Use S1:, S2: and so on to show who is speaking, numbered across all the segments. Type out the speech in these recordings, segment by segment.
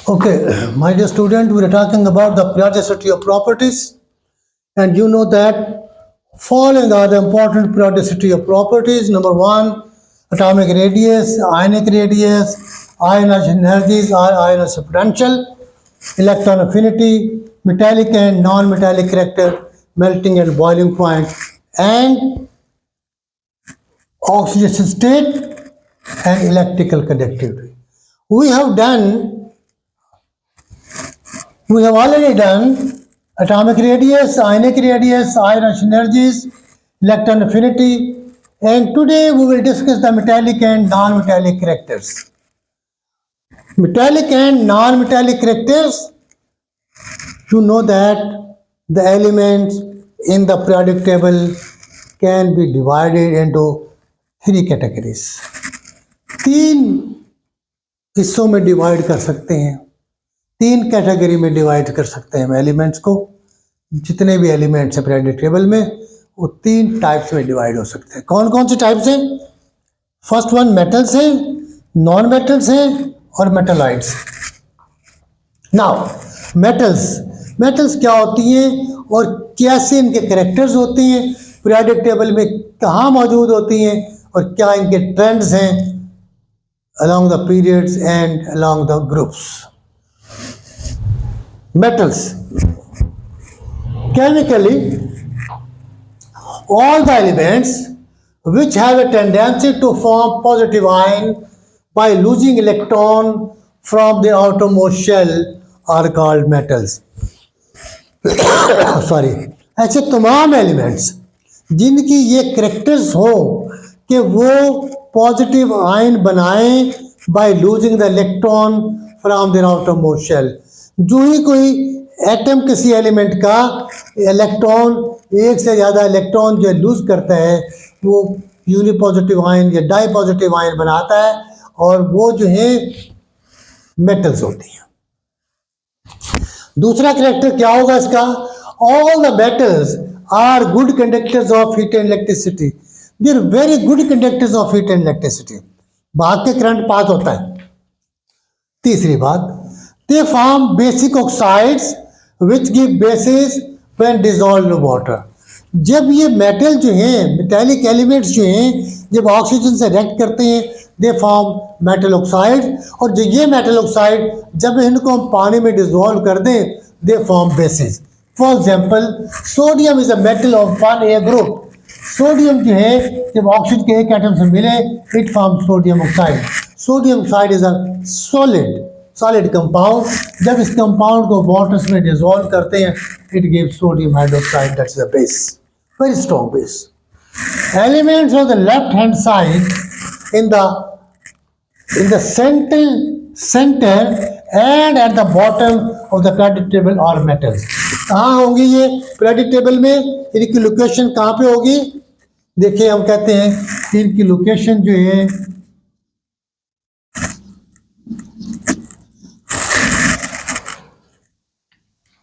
S1: Okay, my dear student, we are talking about the periodicity of properties, and you know that following are the important periodicity of properties. Number one, atomic radius, ionic radius, ionization energies, ionization potential, electron affinity, metallic and non-metallic character, melting and boiling point, and oxidation state and electrical conductivity. We have already done atomic radius, ionic radius, ionization energies, electron affinity, and today we will discuss the metallic and non-metallic characters. Metallic and non-metallic characters, you know that the elements in the periodic table can be divided into three categories. तीन हिस्सों में divide कर सकते हैं, तीन category में divide कर सकते हैं हम एलिमेंट्स को. जितने भी एलिमेंट्स हैं पीरियोडिक टेबल में वो तीन टाइप्स में डिवाइड हो सकते हैं. कौन कौन से टाइप्स हैं? फर्स्ट वन मेटल्स हैं, नॉन मेटल्स हैं और मेटालॉइड्स. नाउ मेटल्स क्या होती हैं और कैसे इनके कैरेक्टर्स होते हैं, पीरियोडिक टेबल में कहाँ मौजूद होती हैं और क्या इनके ट्रेंड्स हैं along the periods and along the groups. Metals. Chemically, all the elements which have a tendency to form positive ion by losing electron from the outermost shell are called metals. Sorry. ऐसे तमाम elements जिनकी ये characters हो कि वो positive ion बनाएं by losing the electron from their outermost shell. जो ही कोई एटम किसी एलिमेंट का इलेक्ट्रॉन, एक से ज़्यादा इलेक्ट्रॉन जो लूज करता है वो यूनिपॉजिटिव आयन या डाई पॉजिटिव आयन बनाता है और वो जो है मेटल्स होती हैं. दूसरा कैरेक्टर क्या होगा इसका? All the metals are good conductors of heat and electricity. They are very good conductors of heat and electricity. भाग के करंट पास होता है. तीसरी बात, they form basic oxides which give bases when dissolved in water. जब ये metal जो हैं, मेटेलिक एलिमेंट्स जो हैं, जब ऑक्सीजन से रिएक्ट करते हैं दे फॉर्म मेटल ऑक्साइड, और जो ये मेटल ऑक्साइड जब इनको हम पानी में डिजोल्व कर दें they form basis. For example, sodium is a metal of 1A group. Sodium जो है जब ऑक्सीजन के एक एटम से मिले it form sodium oxide. Sodium oxide is a solid compound. जब इस कंपाउंड को वाटर्स में डिसॉल्व करते हैं it gives sodium hydroxide. That's the base, very strong base. Elements of the left hand side in the centre and at the bottom of the periodic table are metals. कहाँ होंगी ये periodic table में? इनकी location कहाँ पे होगी? देखिए, हम कहते हैं इनकी लोकेशन जो है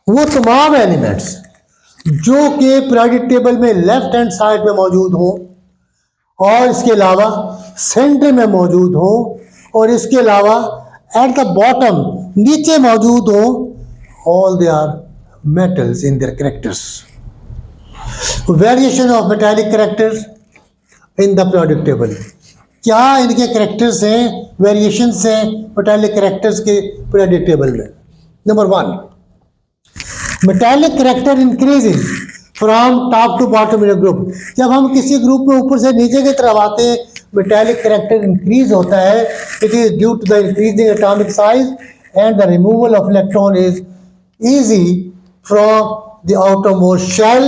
S1: वो तमाम एलिमेंट्स जो कि पीरियोडिक टेबल में लेफ्ट हैंड साइड में मौजूद हो और इसके अलावा सेंटर में मौजूद हो और इसके अलावा एट द बॉटम नीचे मौजूद हो, all they are metals in their characters. Variation of metallic characters in the periodic table. क्या इनके characters हैं, variations हैं metallic characters के periodic table में? Number one, metallic character increases from top to bottom in a group. जब हम किसी group में ऊपर से नीचे की तरफ आते हैं metallic character increase होता है. It is due to the increasing atomic size and the removal of electron is easy from the outermost shell,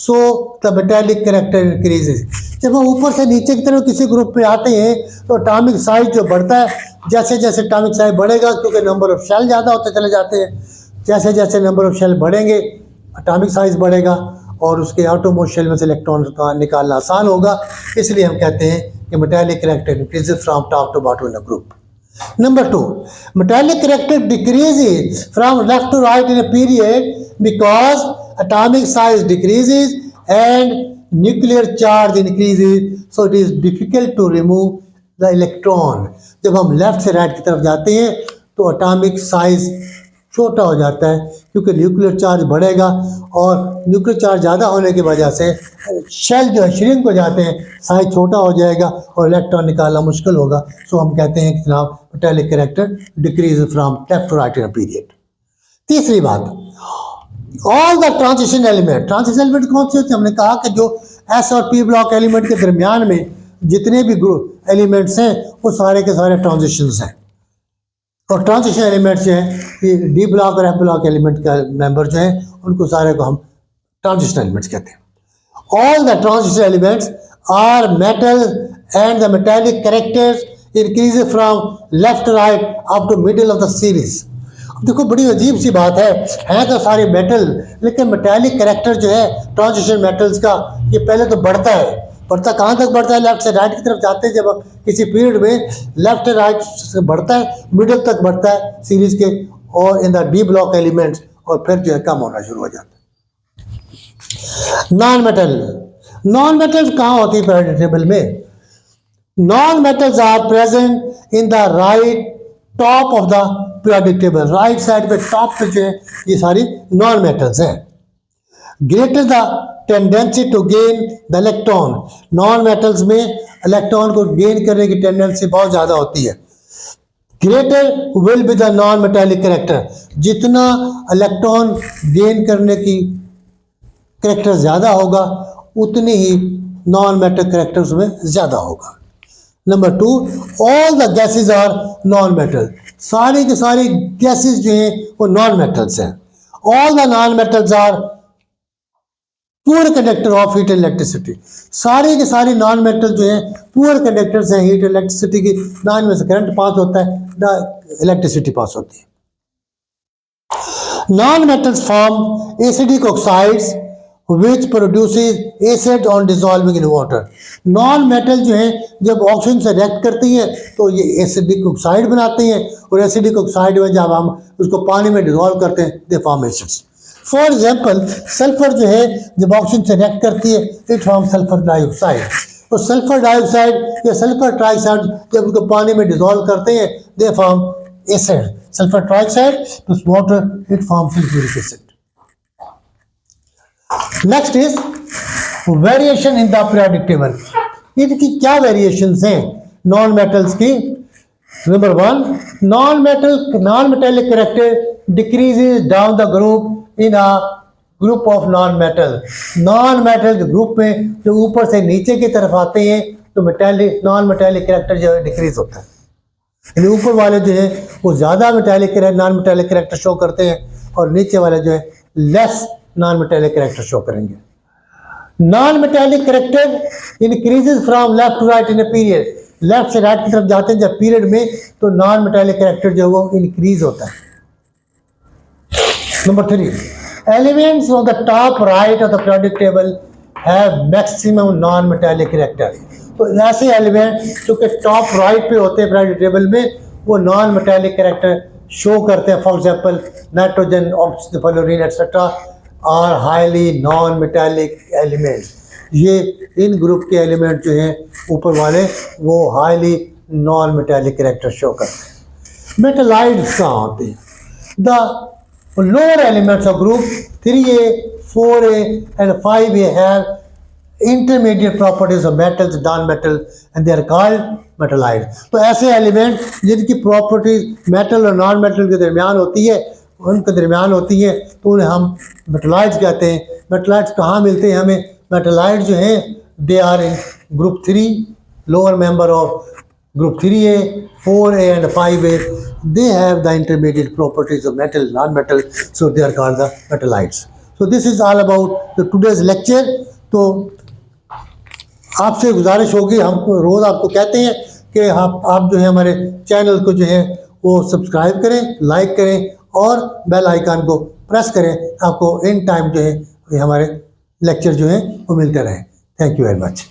S1: so the metallic character increases. जब हम ऊपर से नीचे की तरफ किसी ग्रुप पे आते हैं तो एटॉमिक साइज जो बढ़ता है, जैसे जैसे एटॉमिक साइज बढ़ेगा क्योंकि नंबर ऑफ शेल ज़्यादा होते चले जाते हैं, जैसे जैसे नंबर ऑफ शेल बढ़ेंगे एटॉमिक साइज बढ़ेगा और उसके आउटरमोस्ट शेल में से इलेक्ट्रॉन का निकालना आसान होगा. इसलिए हम कहते हैं कि metallic character increases from top to bottom in a group. Number two, metallic character decreases from left to right in a period because atomic size decreases and nuclear charge increases, so it is difficult to remove the electron. जब हम left से right की तरफ जाते हैं तो atomic size छोटा हो जाता है, क्योंकि न्यूक्लियर चार्ज बढ़ेगा और न्यूक्लियर चार्ज ज़्यादा होने की वजह से शेल जो है श्रिंक हो जाते हैं, साइज छोटा हो जाएगा और इलेक्ट्रॉन निकालना मुश्किल होगा। सो हम कहते हैं कि जनाब metallic character decrease from left to right in a period. तीसरी बात, ऑल द ट्रांजिशन एलिमेंट कौन से होते हैं? हमने कहा कि जो एस और पी ब्लॉक एलिमेंट के दरमियान में जितने भी ग्रुप एलिमेंट्स हैं वो सारे के सारे ट्रांजिशंस हैं। और ट्रांजिशन एलिमेंट्स जो हैं ये डी ब्लॉक और एफ ब्लॉक एलिमेंट का मेंबर जो हैं उनको सारे को हम ट्रांजिशन एलिमेंट्स कहते हैं। All the transition elements are metal and the metallic characters increase from left right up to middle of the series. अब देखो बड़ी अजीब सी बात है तो सारे मेटल, लेकिन मेटालिक कैरेक्टर जो है ट्रांजिशन मेटल्स का ये पहले तो बढ़ता है। बढ़ता कहाँ तक बढ़ता है? लेफ्ट से राइट की तरफ जाते हैं जब किसी पीरियड में लेफ्ट से राइट से बढ़ता है, मिडिल तक बढ़ता है सीरीज के और in the D block elements, और फिर जो है कम होना शुरू हो जाता है। नॉन मेटल्स कहाँ होती है पीरियोडिक टेबल में? Non metals are present in the right top of the periodic table. Right side पे टॉप पे जो है ये सारी नॉन मेटल्स हैं। Greater the tendency to gain the electron, non metals में इलेक्ट्रॉन को गेन करने की टेंडेंसी बहुत ज़्यादा होती है। Greater will be the non metallic character, जितना इलेक्ट्रॉन गेन करने की कैरेक्टर ज़्यादा होगा उतनी ही नॉन मेटल कैरेक्टर उसमें ज़्यादा होगा। Number 2, all the gases are non metal, सारी की सारी गैसेज जो हैं वो नॉन मेटल्स हैं। All the non metals are poor conductor of heat and electricity, सारी के सारी नॉन मेटल जो है पुअर कंडक्टर्स हैं हीट इलेक्ट्रिसिटी की, ना इनमें से करंट पास होता है ना इलेक्ट्रिसिटी पास होती है। Non metals form acidic oxides which produces acid on dissolving in water. Non metal जो है जब ऑक्सीजन से रिएक्ट करती है तो ये एसिडिक ऑक्साइड बनाते हैं, और एसिडिक ऑक्साइड में जब हम उसको पानी में डिसॉल्व करते हैं they form acids. For example sulphur जो है जब ऑक्सीजन से रिएक्ट करती है इट फॉर्म सल्फर डाइऑक्साइड, तो सल्फर डाइऑक्साइड या सल्फर ट्राइऑक्साइड जब उनको पानी में डिसॉल्व करते हैं they form acid. Sulphur trioxide plus water it form sulphuric acid. Next is variation in the periodic table. इनकी क्या वेरिएशंस हैं नॉन मेटल्स की? Number 1, non metallic character decreases down the group in a group of non metal. Non metal के group में जो ऊपर से नीचे की तरफ आते हैं तो नॉन मेटालिक कैरेक्टर जो है डिक्रीज होता है, यानी ऊपर वाले जो है वो ज़्यादा नॉन मेटालिक कैरेक्टर शो करते हैं और नीचे वाले जो है less non metallic character show करेंगे। Non metallic character increases from left to right in a period, left से राइट की तरफ जाते हैं जब पीरियड में तो नॉन मेटालिक कैरेक्टर जो है वो इंक्रीज होता है। Number 3, elements on the top right of the periodic table have maximum non-metallic character। तो ऐसे एलिमेंट जो कि टॉप राइट पे होते हैं periodic table में वो नॉन मेटालिक कैरेक्टर शो करते हैं। For example nitrogen, oxygen, fluorine etcetera are highly non metallic elements. ये इन ग्रुप के एलिमेंट जो हैं ऊपर वाले वो हाईली नॉन मेटालिक कैरेक्टर शो करते हैं। मेटलाइड्स कहाँ होते हैं? The lower elements of group 3A, 4A and 5A have intermediate properties of metals, non-metal and they are called metallides। तो ऐसे एलिमेंट जिनकी प्रॉपर्टीज मेटल और नॉन मेटल के दरमियान होती है तो उन्हें हम मेटलाइड्स कहते हैं। मेटलाइड्स कहाँ मिलते हैं हमें? मेटलाइड्स जो हैं they are in group 3, lower member of group 3A, 4A and 5A, they have the intermediate properties of metal, non-metal, so they are called the metallides। So this is all about the today's lecture। तो आपसे गुजारिश होगी, हम रोज़ आपको कहते हैं कि आप जो है हमारे चैनल को जो है वो सब्सक्राइब करें, लाइक करें और बेल आइकन को प्रेस करें, आपको इन टाइम जो है हमारे लेक्चर जो है वो मिलते रहें। Thank you very much.